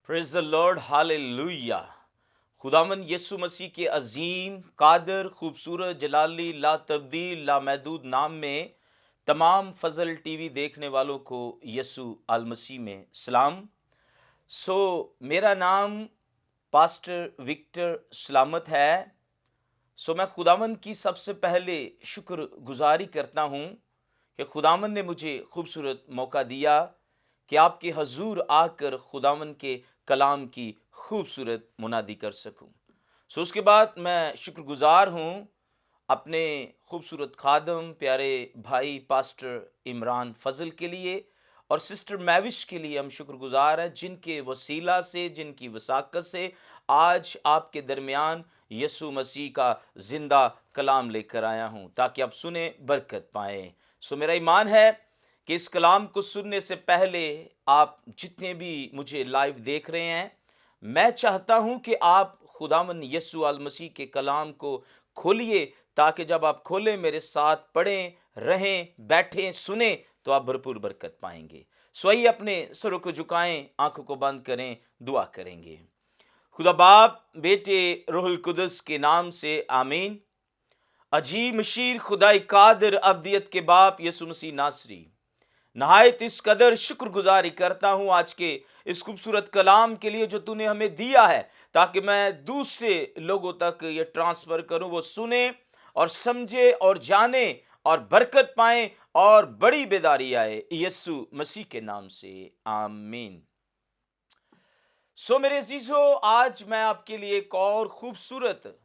Praise the Lord, hallelujah. खुदावन यीशु मसीह के अजीम, कादर, खूबसूरत, जलाली, ला तब्दील, ला महदूद नाम में तमाम फजल टीवी देखने वालों को यीशु अल मसीह में सलाम। मेरा नाम पास्टर विक्टर सलामत है। मैं खुदावन की सबसे पहले शुक्र गुजारी करता हूँ कि खुदावन ने मुझे खूबसूरत मौका दिया कि आपके हजूर आकर खुदावन के कलाम की खूबसूरत मुनादी कर सकूं। उसके बाद मैं शुक्रगुजार हूँ अपने खूबसूरत खादम प्यारे भाई पास्टर इमरान फजल के लिए और सिस्टर मैविश के लिए हम शुक्रगुजार हैं, जिनके वसीला से, जिनकी वसाकत से आज आपके दरमियान यीशु मसीह का जिंदा कलाम लेकर आया हूँ ताकि आप सुने, बरकत पाएं। मेरा ईमान है कि इस कलाम को सुनने से पहले आप जितने भी मुझे लाइव देख रहे हैं, मैं चाहता हूं कि आप खुदावन यीशु अल मसीह के कलाम को खोलिए ताकि जब आप खोलें, मेरे साथ पढ़ें, रहें, बैठें, सुने तो आप भरपूर बरकत पाएंगे। आइए अपने सरों को झुकाएं, आंखों को बंद करें, दुआ करेंगे। खुदा बाप, बेटे, रूहुल कुदस के नाम से आमीन। अजीब मशीर खुदाई कादर अब्दियत के बाप यीशु मसीह नासरी, नहायत इस कदर शुक्रगुजारी करता हूं आज के इस खूबसूरत कलाम के लिए जो तूने हमें दिया है, ताकि मैं दूसरे लोगों तक ये ट्रांसफर करूं, वो सुने और समझे और जाने और बरकत पाएं और बड़ी बेदारी आए, यीशु मसीह के नाम से आमीन। मेरे अजीजों, आज मैं आपके लिए एक और खूबसूरत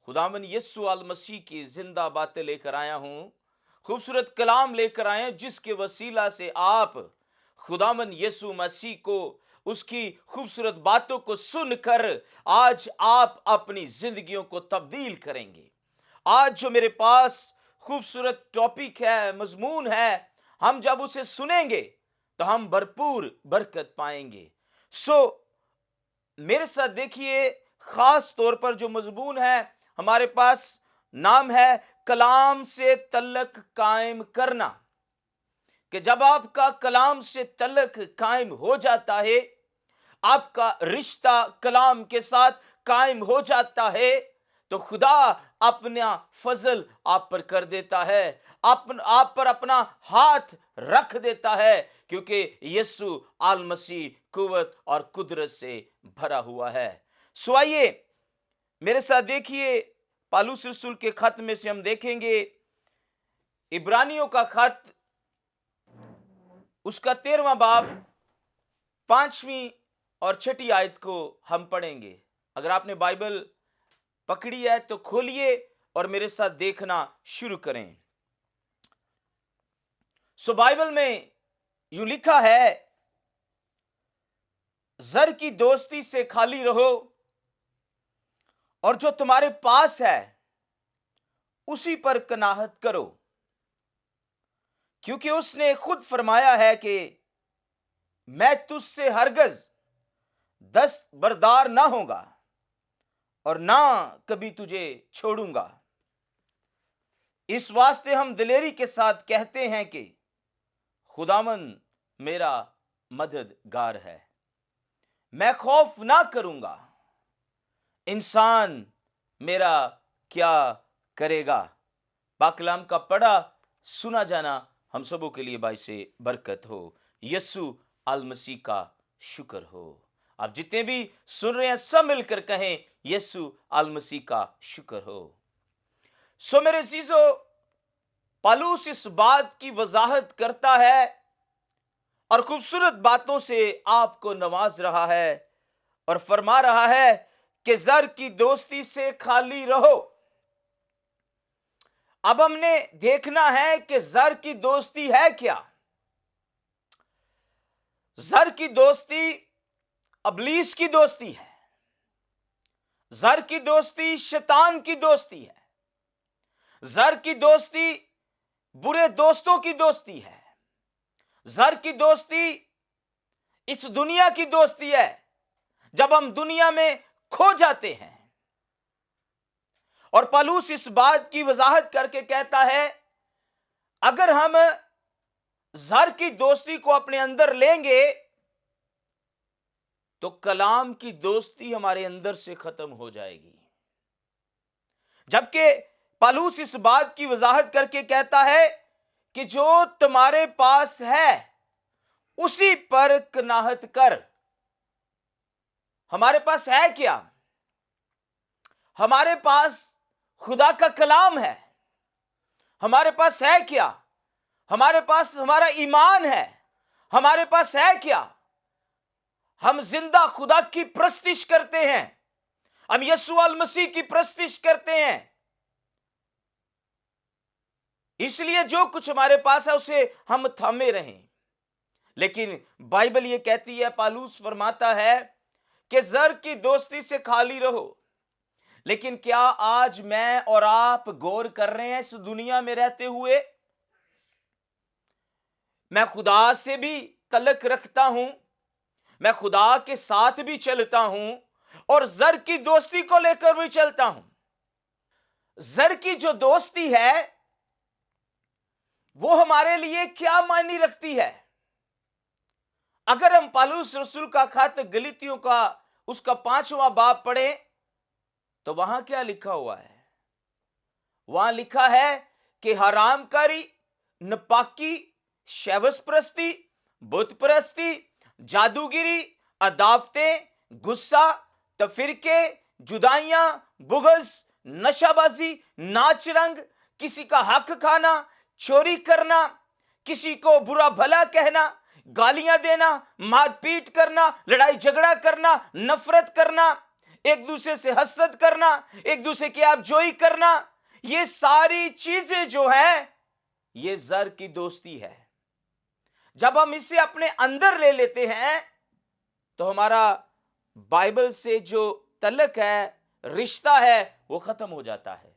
खुदावन यीशु अल मसीह की जिंदा बातें लेकर आया हूं, खूबसूरत कलाम लेकर आए हैं, जिसके वसीला से आप खुदावन यीशु मसीह को, उसकी खूबसूरत बातों को सुनकर आज आप अपनी जिंदगियों को तब्दील करेंगे। आज जो मेरे पास खूबसूरत टॉपिक है, मजमून है, हम जब उसे सुनेंगे तो हम भरपूर बरकत पाएंगे। मेरे साथ देखिए, खास तौर पर जो मजमून है हमारे पास, नाम है कलाम से तल्लक कायम करना। कि जब आपका कलाम से तल्लक कायम हो जाता है, आपका रिश्ता कलाम के साथ कायम हो जाता है, तो खुदा अपना फजल आप पर कर देता है, आप पर अपना हाथ रख देता है, क्योंकि यीशु अल मसीह कुव्वत और कुदरत से भरा हुआ है। आइए मेरे साथ देखिए, पालूस रसूल के खत में से हम देखेंगे इब्रानियों का खत, उसका 13वां बाब 5वीं और 6ठी आयत को हम पढ़ेंगे। अगर आपने बाइबल पकड़ी है तो खोलिए और मेरे साथ देखना शुरू करें। बाइबल में यूं लिखा है, जर की दोस्ती से खाली रहो और जो तुम्हारे पास है उसी पर कनाहत करो, क्योंकि उसने खुद फरमाया है कि मैं तुझसे हरगज दस्तबरदार ना होगा और ना कभी तुझे छोड़ूंगा। इस वास्ते हम दिलेरी के साथ कहते हैं कि खुदावन मेरा मददगार है, मैं खौफ ना करूंगा, इंसान मेरा क्या करेगा। पाकलाम का पढ़ा सुना जाना हम सबों के लिए भाई से बरकत हो। यीशु अल मसीह का शुक्र हो। आप जितने भी सुन रहे हैं सब मिलकर कहें, यीशु अल मसीह का शुक्र हो। मेरे अजीजों, पालूस इस बात की वजाहत करता है और खूबसूरत बातों से आपको नवाज रहा है और फरमा रहा है कि जर की दोस्ती से खाली रहो। अब हमने देखना है कि जर की दोस्ती है क्या। जर की दोस्ती अबलीस की दोस्ती है, जर की दोस्ती शैतान की दोस्ती है, जर की दोस्ती बुरे दोस्तों की दोस्ती है, जर की दोस्ती इस दुनिया की दोस्ती है, जब हम दुनिया में खो जाते हैं। और पलूस इस बात की वजाहत करके कहता है, अगर हम जर की दोस्ती को अपने अंदर लेंगे तो कलाम की दोस्ती हमारे अंदर से खत्म हो जाएगी। जबकि पौलुस इस बात की वजाहत करके कहता है कि जो तुम्हारे पास है उसी पर कनाहत कर। हमारे पास है क्या? हमारे पास खुदा का कलाम है। हमारे पास है क्या? हमारे पास हमारा ईमान है। हमारे पास है क्या? हम जिंदा खुदा की प्रस्तिश करते हैं। हम यीशु अल मसीह की प्रस्तिश करते हैं। इसलिए जो कुछ हमारे पास है उसे हम थामे रहें। लेकिन बाइबल ये कहती है, पौलुस फरमाता है कि जर की दोस्ती से खाली रहो। लेकिन क्या आज मैं और आप गौर कर रहे हैं इस दुनिया में रहते हुए? मैं खुदा से भी तल्लुक रखता हूं, मैं खुदा के साथ भी चलता हूं और जर की दोस्ती को लेकर भी चलता हूं। जर की जो दोस्ती है वो हमारे लिए क्या मायने रखती है? अगर हम पौलुस रसूल का खत गलीतियों का उसका 5वां बाब पढ़े तो वहां क्या लिखा हुआ है? वहां लिखा है कि हरामकारी, नपाकी, शैवस परस्ती, बुत परस्ती, जादूगिरी, अदावतें, गुस्सा, तफिरके, जुदाइयां, बुगज, नशाबाजी, नाच रंग, किसी का हक खाना, चोरी करना, किसी को बुरा भला कहना, गालियां देना, मारपीट करना, लड़ाई झगड़ा करना, नफरत करना, एक दूसरे से हसद करना, एक दूसरे की आपजोई करना, ये सारी चीजें जो है ये जर की दोस्ती है। जब हम इसे अपने अंदर ले लेते हैं तो हमारा बाइबल से जो तल्लुक है, रिश्ता है, वो खत्म हो जाता है।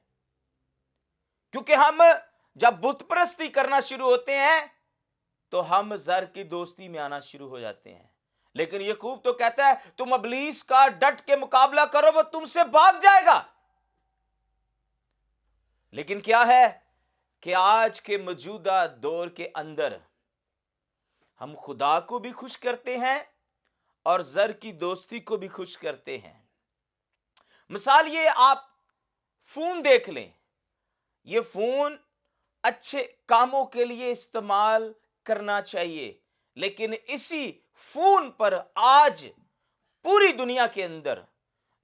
क्योंकि हम जब बुत परस्ती करना शुरू होते हैं तो हम जर की दोस्ती में आना शुरू हो जाते हैं। लेकिन याकूब तो कहता है तुम इब्लीस का डट के मुकाबला करो, वो तुमसे भाग जाएगा। लेकिन क्या है कि आज के मौजूदा दौर के अंदर हम खुदा को भी खुश करते हैं और जर की दोस्ती को भी खुश करते हैं। मिसाल ये, आप फोन देख लें। ये फोन अच्छे कामों के लिए इस्तेमाल करना चाहिए, लेकिन इसी फोन पर आज पूरी दुनिया के अंदर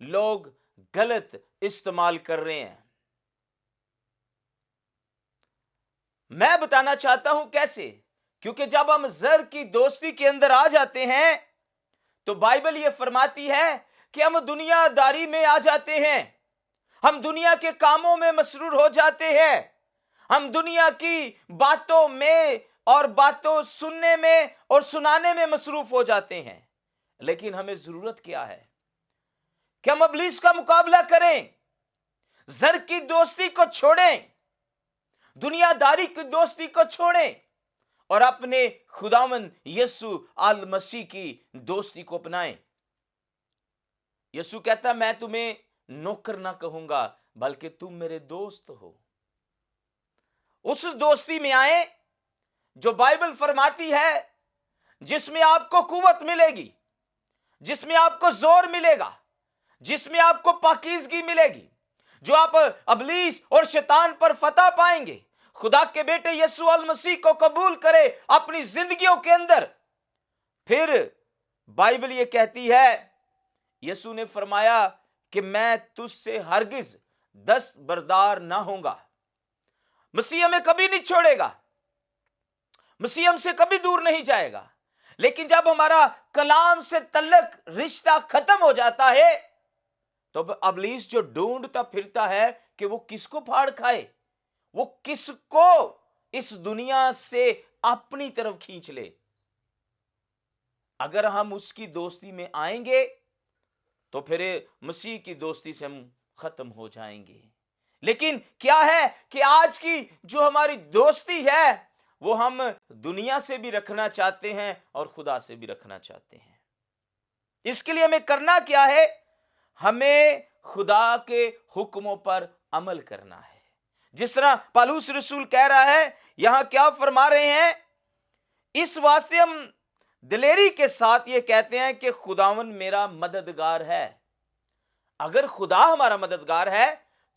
लोग गलत इस्तेमाल कर रहे हैं। मैं बताना चाहता हूं कैसे। क्योंकि जब हम जर की दोस्ती के अंदर आ जाते हैं तो बाइबल ये फरमाती है कि हम दुनियादारी में आ जाते हैं। हम दुनिया के कामों में मसरूर हो जाते हैं। हम दुनिया की बातों में और बातों सुनने में और सुनाने में मसरूफ हो जाते हैं। लेकिन हमें जरूरत क्या है कि हम इब्लीस का मुकाबला करें, जर की दोस्ती को छोड़ें, दुनियादारी की दोस्ती को छोड़ें और अपने खुदावन यीशु अल मसीह की दोस्ती को अपनाएं। यीशु कहता मैं तुम्हें नौकर ना कहूंगा बल्कि तुम मेरे दोस्त हो। उस दोस्ती में आए जो बाइबल फरमाती है, जिसमें आपको कुव्वत मिलेगी, जिसमें आपको जोर मिलेगा, जिसमें आपको पाकीज़गी मिलेगी, जो आप इब्लीस और शैतान पर फतह पाएंगे। खुदा के बेटे यीशु अल मसीह को कबूल करे अपनी जिंदगियों के अंदर। फिर बाइबल ये कहती है, यीशु ने फरमाया कि मैं तुझसे हरगिज दस्तबरदार ना होऊंगा। मसीह हमें कभी नहीं छोड़ेगा, मसीह हमसे कभी दूर नहीं जाएगा। लेकिन जब हमारा कलाम से तल्लुक, रिश्ता खत्म हो जाता है तो इब्लीस जो ढूंढता फिरता है कि वो किसको फाड़ खाए, वो किसको इस दुनिया से अपनी तरफ खींच ले। अगर हम उसकी दोस्ती में आएंगे तो फिर मसीह की दोस्ती से हम खत्म हो जाएंगे। लेकिन क्या है कि आज की जो हमारी दोस्ती है वो हम दुनिया से भी रखना चाहते हैं और खुदा से भी रखना चाहते हैं। इसके लिए हमें करना क्या है? हमें खुदा के हुक्मों पर अमल करना है। जिस तरह पौलुस रसूल कह रहा है, यहां क्या फरमा रहे हैं? इस वास्ते हम दिलेरी के साथ ये कहते हैं कि खुदावन मेरा मददगार है। अगर खुदा हमारा मददगार है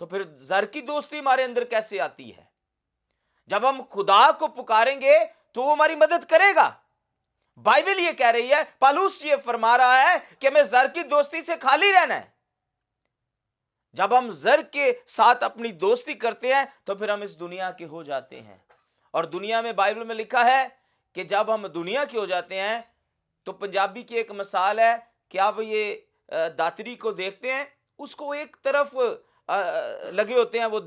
तो फिर जर की दोस्ती हमारे अंदर कैसे आती है? जब हम खुदा को पुकारेंगे तो वो हमारी मदद करेगा। बाइबल ये कह रही है, पौलुस ये फरमा रहा है कि हमें जर की दोस्ती से खाली रहना है। जब हम जर के साथ अपनी दोस्ती करते हैं तो फिर हम इस दुनिया के हो जाते हैं। और दुनिया में बाइबल में लिखा है कि जब हम दुनिया के हो जाते हैं तो पंजाबी की एक मिसाल है कि आप ये दातरी को देखते हैं, उसको एक तरफ लगे होते हैं वो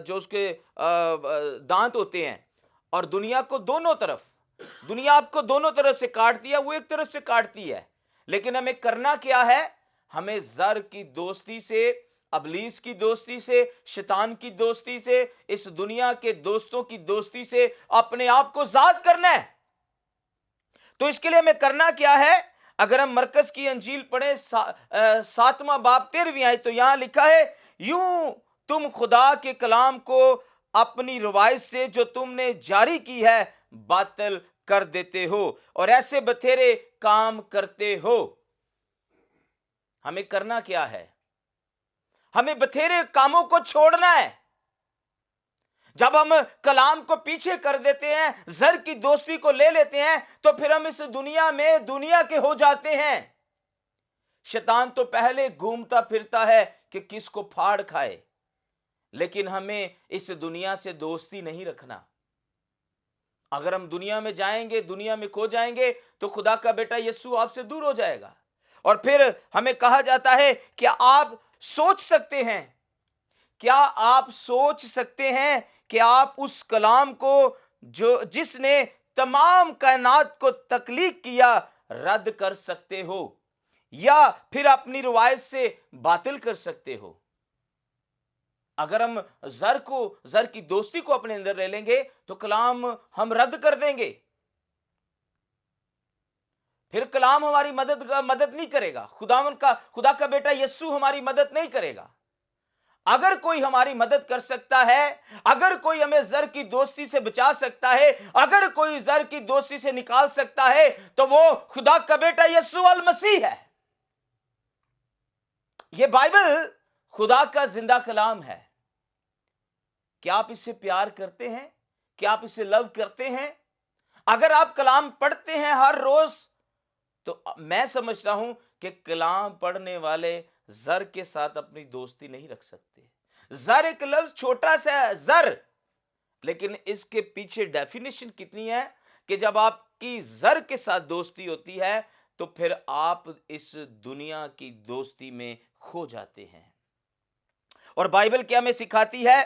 जो उसके दांत होते हैं, और दुनिया को दोनों तरफ, दुनिया आपको दोनों तरफ से काटती है, वो एक तरफ से काटती है। लेकिन हमें करना क्या है? हमें जर की दोस्ती से, अबलीस की दोस्ती से, शैतान की दोस्ती से, इस दुनिया के दोस्तों की दोस्ती से अपने आप को आजाद करना है। तो इसके लिए हमें करना क्या है? अगर हम मरकस की अंजील पढ़े 7वां बाब 13वीं आयत, तो यहां लिखा है, यूं तुम खुदा के कलाम को अपनी रवायत से जो तुमने जारी की है बातिल कर देते हो और ऐसे बथेरे काम करते हो। हमें करना क्या है? हमें बथेरे कामों को छोड़ना है। जब हम कलाम को पीछे कर देते हैं, जर की दोस्ती को ले लेते हैं, तो फिर हम इस दुनिया में दुनिया के हो जाते हैं। शैतान तो पहले घूमता फिरता है कि किसको फाड़ खाए, लेकिन हमें इस दुनिया से दोस्ती नहीं रखना। अगर हम दुनिया में जाएंगे, दुनिया में खो जाएंगे, तो खुदा का बेटा यीशु आपसे दूर हो जाएगा। और फिर हमें कहा जाता है कि आप सोच सकते हैं, क्या आप सोच सकते हैं कि आप उस कलाम को जो जिसने तमाम कायनात को तख्लीक किया रद्द कर सकते हो या फिर अपनी रिवायत से बातिल कर सकते हो? अगर हम जर की दोस्ती को अपने अंदर ले लेंगे तो कलाम हम रद्द कर देंगे। फिर कलाम हमारी मदद नहीं करेगा। खुदा का बेटा यीशु हमारी मदद नहीं करेगा। अगर कोई हमारी मदद कर सकता है, अगर कोई हमें जर की दोस्ती से बचा सकता है, अगर कोई जर की दोस्ती से निकाल सकता है, तो वो खुदा का बेटा यीशु अल मसीह है। यह बाइबल खुदा का जिंदा कलाम है। क्या आप इससे प्यार करते हैं? क्या आप इसे लव करते हैं? अगर आप कलाम पढ़ते हैं हर रोज, तो मैं समझता हूं कि कलाम पढ़ने वाले जर के साथ अपनी दोस्ती नहीं रख सकते। जर एक लफ्ज छोटा सा है, जर, लेकिन इसके पीछे डेफिनेशन कितनी है कि जब आपकी जर के साथ दोस्ती होती है तो फिर आप इस दुनिया की दोस्ती में खो जाते हैं। और बाइबल क्या हमें सिखाती है?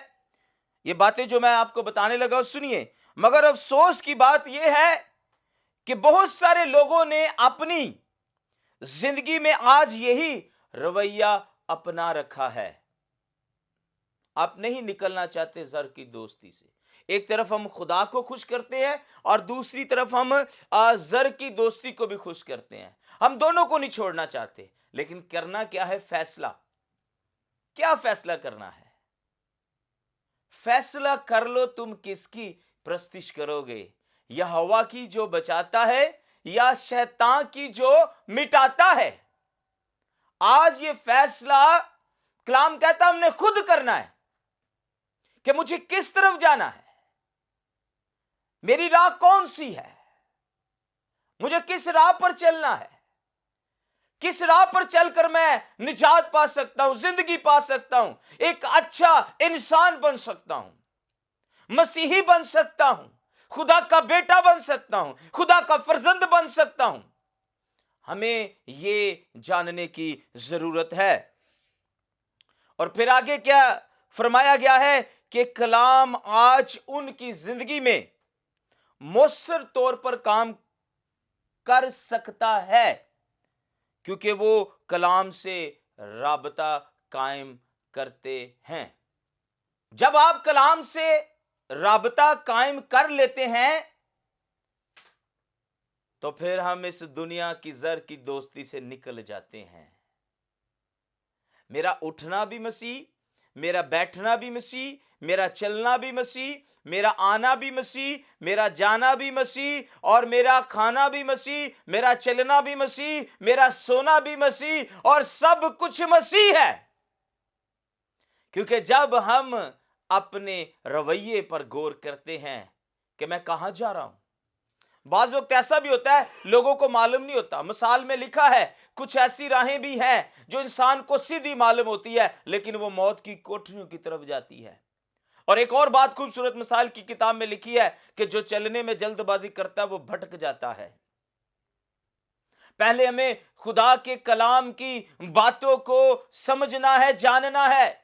ये बातें जो मैं आपको बताने लगा सुनिए। मगर अफसोस की बात यह है कि बहुत सारे लोगों ने अपनी जिंदगी में आज यही रवैया अपना रखा है। आप नहीं निकलना चाहते जर की दोस्ती से। एक तरफ हम खुदा को खुश करते हैं और दूसरी तरफ हम जर की दोस्ती को भी खुश करते हैं। हम दोनों को नहीं छोड़ना चाहते, लेकिन करना क्या है? फैसला। क्या फैसला करना है? फैसला कर लो तुम किसकी प्रस्तिश करोगे, यहोवा की जो बचाता है या शैतान की जो मिटाता है। आज ये फैसला कलाम कहता हमने खुद करना है कि मुझे किस तरफ जाना है, मेरी राह कौन सी है, मुझे किस राह पर चलना है, किस राह पर चलकर मैं निजात पा सकता हूं, जिंदगी पा सकता हूं, एक अच्छा इंसान बन सकता हूं, मसीही बन सकता हूं, खुदा का बेटा बन सकता हूं, खुदा का फर्जंद बन सकता हूं। हमें ये जानने की जरूरत है। और फिर आगे क्या फरमाया गया है कि कलाम आज उनकी जिंदगी में मौसर तौर पर काम कर सकता है, क्योंकि वो कलाम से राबता कायम करते हैं। जब आप कलाम से राबता कायम कर लेते हैं तो फिर हम इस दुनिया की जर की दोस्ती से निकल जाते हैं। मेरा उठना भी मसीह, मेरा बैठना भी मसीह, मेरा चलना भी मसीह, मेरा आना भी मसीह, मेरा जाना भी मसीह, और मेरा खाना भी मसीह, मेरा चलना भी मसीह, मेरा सोना भी मसीह, और सब कुछ मसीह है। क्योंकि जब हम अपने रवैये पर गौर करते हैं कि मैं कहां जा रहा हूं, बाज वक्त ऐसा भी होता है लोगों को मालूम नहीं होता। मिसाल में लिखा है कुछ ऐसी राहें भी हैं जो इंसान को सीधी मालूम होती है, लेकिन वो मौत की कोठरियों की तरफ जाती है। और एक और बात खूबसूरत मिसाल की किताब में लिखी है कि जो चलने में जल्दबाजी करता है वो भटक जाता है। पहले हमें खुदा के कलाम की बातों को समझना है, जानना है।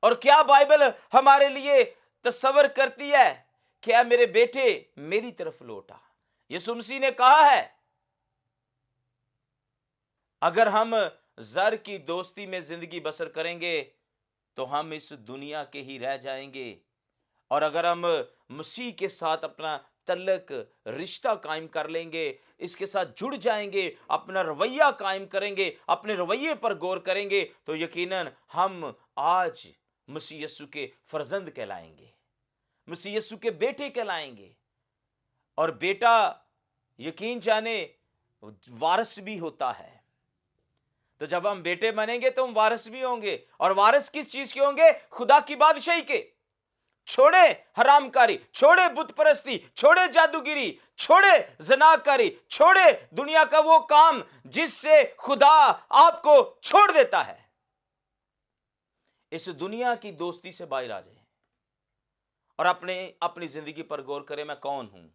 और क्या बाइबल हमारे लिए तस्वर करती है, क्या मेरे बेटे मेरी तरफ लौटा। यीशु मसीह ने कहा है अगर हम जर की दोस्ती में जिंदगी बसर करेंगे तो हम इस दुनिया के ही रह जाएंगे, और अगर हम मसीह के साथ अपना तल्लक रिश्ता कायम कर लेंगे, इसके साथ जुड़ जाएंगे, अपना रवैया कायम करेंगे, अपने रवैये पर गौर करेंगे, तो यकीनन हम आज मसीह यीशु के फर्जंद कहलाएंगे, मसीह यीशु के बेटे कहलाएंगे। और बेटा यकीन जाने वारिस भी होता है। तो जब हम बेटे बनेंगे तो हम वारिस भी होंगे। और वारिस किस चीज के होंगे? खुदा की बादशाही के। छोड़े हरामकारी, छोड़े बुत परस्ती, छोड़े जादूगिरी, छोड़े जनाकारी, छोड़े दुनिया का वो काम जिससे खुदा आपको छोड़ देता है। इस दुनिया की दोस्ती से बाहर आ जाए और अपनी जिंदगी पर गौर करें। मैं कौन हूं,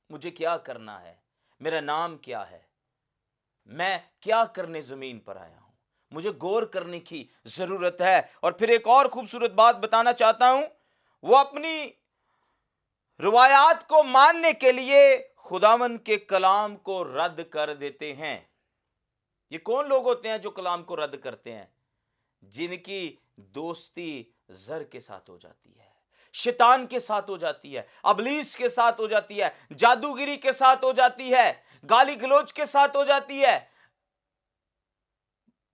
मुझे क्या करना है, मेरा नाम क्या है, मैं क्या करने जमीन पर आया हूं, मुझे गौर करने की जरूरत है। और फिर एक और खूबसूरत बात बताना चाहता हूं, वो अपनी रिवायात को मानने के लिए खुदावन के कलाम को रद्द कर देते हैं। ये कौन लोग होते हैं जो कलाम को रद्द करते हैं? जिनकी दोस्ती जर के साथ हो जाती है, शैतान के साथ हो जाती है, अबलीस के साथ हो जाती है, जादूगिरी के साथ हो जाती है, गाली गलौज के साथ हो जाती है,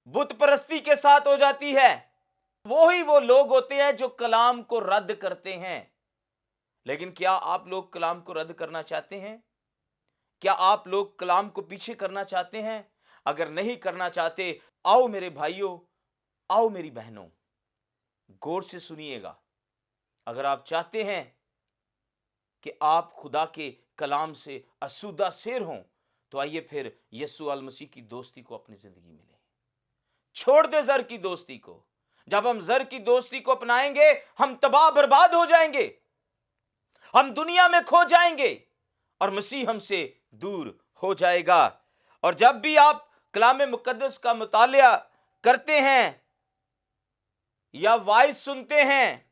बुत परस्ती के साथ हो जाती है। वो लोग होते हैं जो कलाम को रद्द करते हैं। लेकिन क्या आप लोग कलाम को रद्द करना चाहते हैं? क्या आप लोग कलाम को पीछे करना चाहते हैं? अगर नहीं करना चाहते, आओ मेरे भाइयों, आओ मेरी बहनों, गौर से सुनिएगा। अगर आप चाहते हैं कि आप खुदा के कलाम से आसूदा सेर हों, तो आइए फिर यीशु अल मसीह की दोस्ती को अपनी जिंदगी में लें। छोड़ दे जर की दोस्ती को। जब हम जर की दोस्ती को अपनाएंगे, हम तबाह बर्बाद हो जाएंगे, हम दुनिया में खो जाएंगे और मसीह हमसे दूर हो जाएगा। और जब भी आप कलाम मुकद्दस का मुतालिया करते हैं या वाइज सुनते हैं,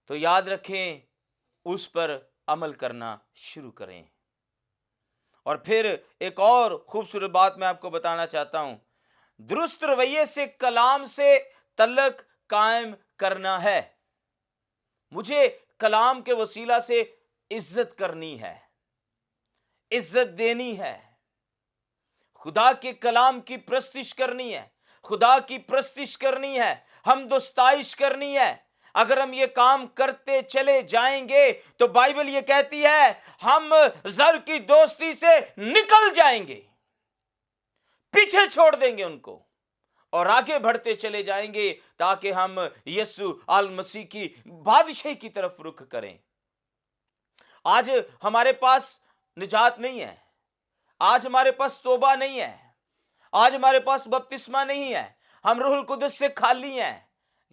तो याद रखें, उस पर अमल करना शुरू करें। और फिर एक और खूबसूरत बात मैं आपको बताना चाहता हूं, दुरुस्त रवैये से कलाम से तल्लक कायम करना है। मुझे कलाम के वसीला से इज्जत करनी है, इज्जत देनी है, खुदा के कलाम की प्रस्तिश करनी है, खुदा की प्रस्तिश करनी है, हम दोस्ताइश करनी है। अगर हम ये काम करते चले जाएंगे तो बाइबल ये कहती है हम जर की दोस्ती से निकल जाएंगे, पीछे छोड़ देंगे उनको और आगे बढ़ते चले जाएंगे, ताकि हम यीशु अल मसीह की बादशाही की तरफ रुख करें। आज हमारे पास निजात नहीं है, आज हमारे पास तौबा नहीं है, आज हमारे पास बपतिस्मा नहीं है, हम रूहुल कुदस से खाली हैं।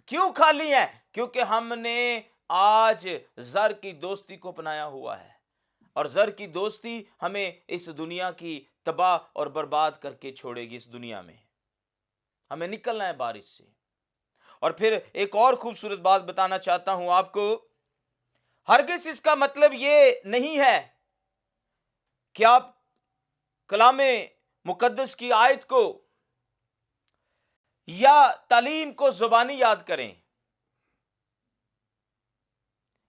क्यों खाली हैं? क्योंकि हमने आज जर की दोस्ती को अपनाया हुआ है, और जर की दोस्ती हमें इस दुनिया की तबाह और बर्बाद करके छोड़ेगी। इस दुनिया में हमें निकलना है बारिश से। और फिर एक और खूबसूरत बात बताना चाहता हूं आपको, हरगिज़ इसका मतलब ये नहीं है कि आप कलामे मुकद्दस की आयत को या तालीम को जुबानी याद करें।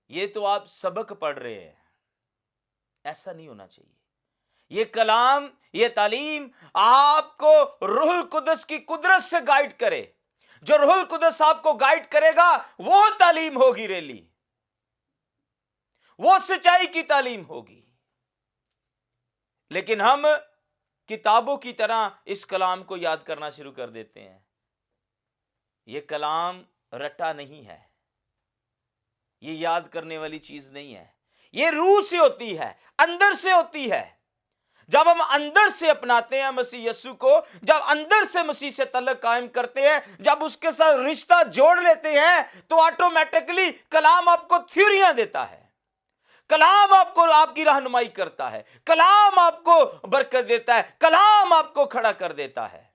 ये तो आप सबक पढ़ रहे हैं, ऐसा नहीं होना चाहिए। ये कलाम, ये तालीम आपको रूहुल कुदस की कुदरत से गाइड करे, जो रूहुल कुदस आपको गाइड करेगा, वो तालीम होगी रैली, वो सच्चाई की तालीम होगी। लेकिन हम किताबों की तरह इस कलाम को याद करना शुरू कर देते हैं। यह कलाम रटा नहीं है, ये याद करने वाली चीज नहीं है। ये रूह से होती है, अंदर से होती है। जब हम अंदर से अपनाते हैं मसीह यीशु को, जब अंदर से मसीह से तल्लुक कायम करते हैं, जब उसके साथ रिश्ता जोड़ लेते हैं, तो ऑटोमेटिकली कलाम आपको थ्योरियां देता है, कलाम आपको आपकी रहनुमाई करता है, कलाम आपको बरकत देता है, कलाम आपको खड़ा कर देता है,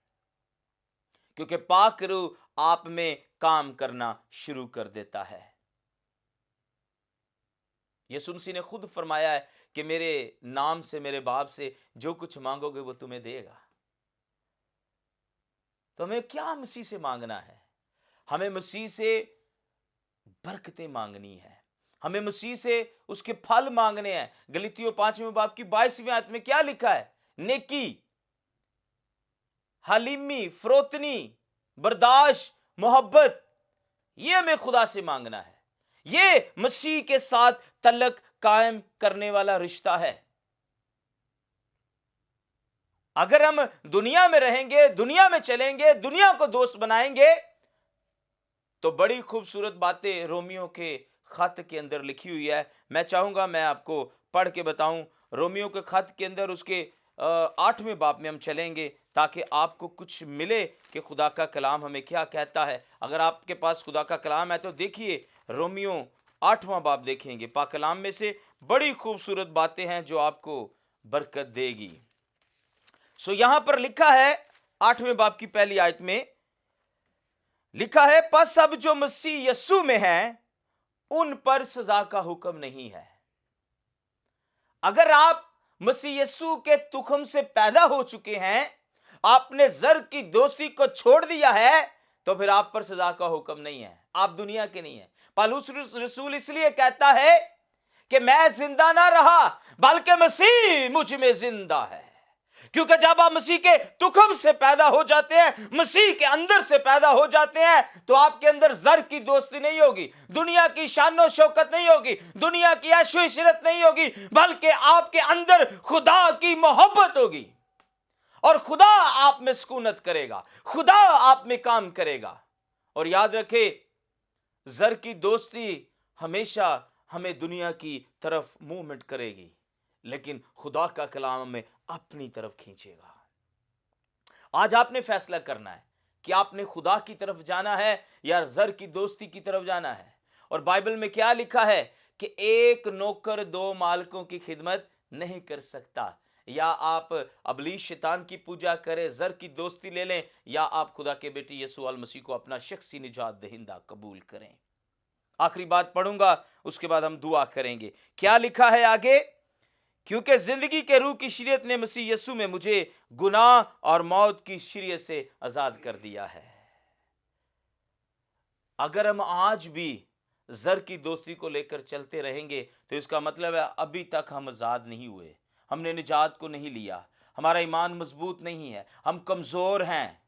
क्योंकि पाक रूह आप में काम करना शुरू कर देता है। यीशु मसीह ने खुद फरमाया है कि मेरे नाम से, मेरे बाप से जो कुछ मांगोगे वो तुम्हें देगा। तो हमें क्या मसीह से मांगना है? हमें मसीह से बरकतें मांगनी है, हमें मसीह से उसके फल मांगने हैं। गलीतियों 5वें बाब की 22वीं आयत में क्या लिखा है? नेकी, हलीमी, फरोतनी, बर्दाश्त, मोहब्बत, ये हमें खुदा से मांगना है। ये मसीह के साथ तल्लुक कायम करने वाला रिश्ता है। अगर हम दुनिया में रहेंगे, दुनिया में चलेंगे, दुनिया को दोस्त बनाएंगे, तो बड़ी खूबसूरत बातें रोमियो के खत के अंदर लिखी हुई है। मैं चाहूंगा मैं आपको पढ़ के बताऊं। रोमियो के खत के अंदर उसके 8वें बाब में हम चलेंगे, ताकि आपको कुछ मिले कि खुदा का कलाम हमें क्या कहता है। अगर आपके पास खुदा का कलाम है तो देखिए, रोमियो 8वां बाब देखेंगे। पाक कलाम में से बड़ी खूबसूरत बातें हैं जो आपको बरकत देगी। सो यहां पर लिखा है 8वें बाब की पहली आयत में लिखा है, बस अब जो मसीह यीशु में है उन पर सजा का हुक्म नहीं है। अगर आप मसीह यीशु के तुखम से पैदा हो चुके हैं, आपने जर की दोस्ती को छोड़ दिया है, तो फिर आप पर सजा का हुक्म नहीं है, आप दुनिया के नहीं है। पौलुस रसूल इसलिए कहता है कि मैं जिंदा ना रहा बल्कि मसीह मुझ में जिंदा है, क्योंकि जब आप मसीह के तुखम से पैदा हो जाते हैं, मसीह के अंदर से पैदा हो जाते हैं, तो आपके अंदर जर की दोस्ती नहीं होगी, दुनिया की शानो शौकत नहीं होगी, दुनिया की ऐशो इशरत नहीं होगी, बल्कि आपके अंदर खुदा की मोहब्बत होगी और खुदा आप में सुकूनत करेगा, खुदा आप में काम करेगा। और याद रखे, जर की दोस्ती हमेशा हमें दुनिया की तरफ मूवमेंट करेगी, लेकिन खुदा का कलाम हमें अपनी तरफ खींचेगा। आज आपने फैसला करना है कि आपने खुदा की तरफ जाना है या जर की दोस्ती की तरफ जाना है। और बाइबल में क्या लिखा है कि एक नौकर दो मालिकों की खिदमत नहीं कर सकता। या आप अबलीस शैतान की पूजा करें, जर की दोस्ती ले लें, या आप खुदा के बेटे यीशु अल मसीह को अपना शख्सी निजात दहिंदा कबूल करें। आखिरी बात पढ़ूंगा, उसके बाद हम दुआ करेंगे। क्या लिखा है आगे? क्योंकि जिंदगी के रूह की शरीयत ने मसीह यीशु में मुझे गुनाह और मौत की शरीयत से आजाद कर दिया है। अगर हम आज भी जर की दोस्ती को लेकर चलते रहेंगे, तो इसका मतलब है अभी तक हम आजाद नहीं हुए, हमने निजात को नहीं लिया, हमारा ईमान मजबूत नहीं है, हम कमजोर हैं,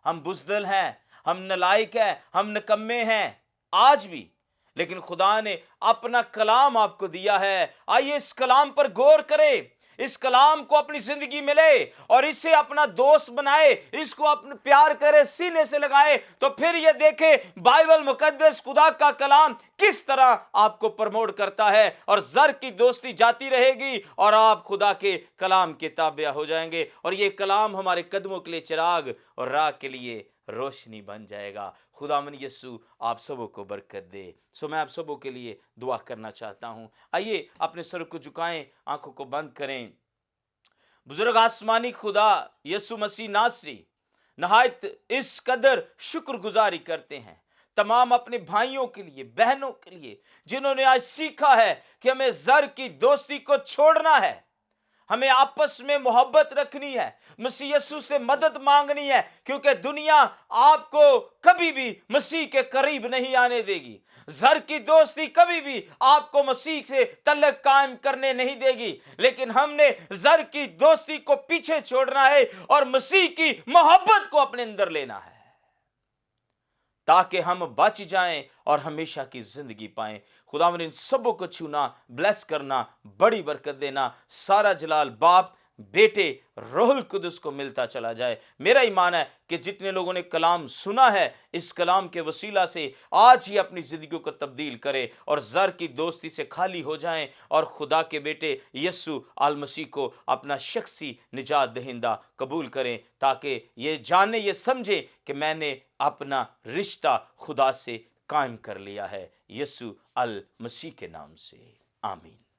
हम बुज़दिल हैं, हम नालायक हैं, हम निकम्मे हैं आज भी। लेकिन खुदा ने अपना कलाम आपको दिया है। आइए इस कलाम पर गौर करें, इस कलाम को अपनी जिंदगी में ले और इसे अपना दोस्त बनाए, इसको अपने प्यार करे, सीने से लगाए, तो फिर ये देखे बाइबल मुकद्दस खुदा का कलाम किस तरह आपको प्रमोट करता है। और जर की दोस्ती जाती रहेगी और आप खुदा के कलाम के ताबे हो जाएंगे, और ये कलाम हमारे कदमों के लिए चिराग और राह के लिए रोशनी बन जाएगा। खुदावन यीशु आप सबों को बरकत दे। सो मैं आप सबों के लिए दुआ करना चाहता हूं। आइए अपने सर को झुकाएं, आंखों को बंद करें। बुजुर्ग आसमानी खुदा यीशु मसीह नासरी, नहायत इस कदर शुक्रगुजारी करते हैं तमाम अपने भाइयों के लिए, बहनों के लिए, जिन्होंने आज सीखा है कि हमें जर की दोस्ती को छोड़ना है, हमें आपस में मोहब्बत रखनी है, मसीह यीशु से मदद मांगनी है, क्योंकि दुनिया आपको कभी भी मसीह के करीब नहीं आने देगी। जर की दोस्ती कभी भी आपको मसीह से तल्लुक कायम करने नहीं देगी, लेकिन हमने जर की दोस्ती को पीछे छोड़ना है और मसीह की मोहब्बत को अपने अंदर लेना है। تاکہ ہم بچ جائیں اور ہمیشہ کی زندگی پائیں۔ خداوند ان سبوں کو چھونا، بلیس کرنا، بڑی برکت دینا، سارا جلال باپ، بیٹے، روح القدس کو ملتا چلا جائے۔ میرا ایمان ہے کہ جتنے لوگوں نے کلام سنا ہے، اس کلام کے وسیلہ سے آج ہی اپنی زندگیوں کو تبدیل کرے اور زر کی دوستی سے خالی ہو جائیں اور خدا کے بیٹے یسوع المسیح کو اپنا شخصی نجات دہندہ قبول کریں، تاکہ یہ جانے، یہ سمجھے کہ میں نے اپنا رشتہ خدا سے قائم کر لیا ہے، یسوع المسیح کے نام سے، آمین۔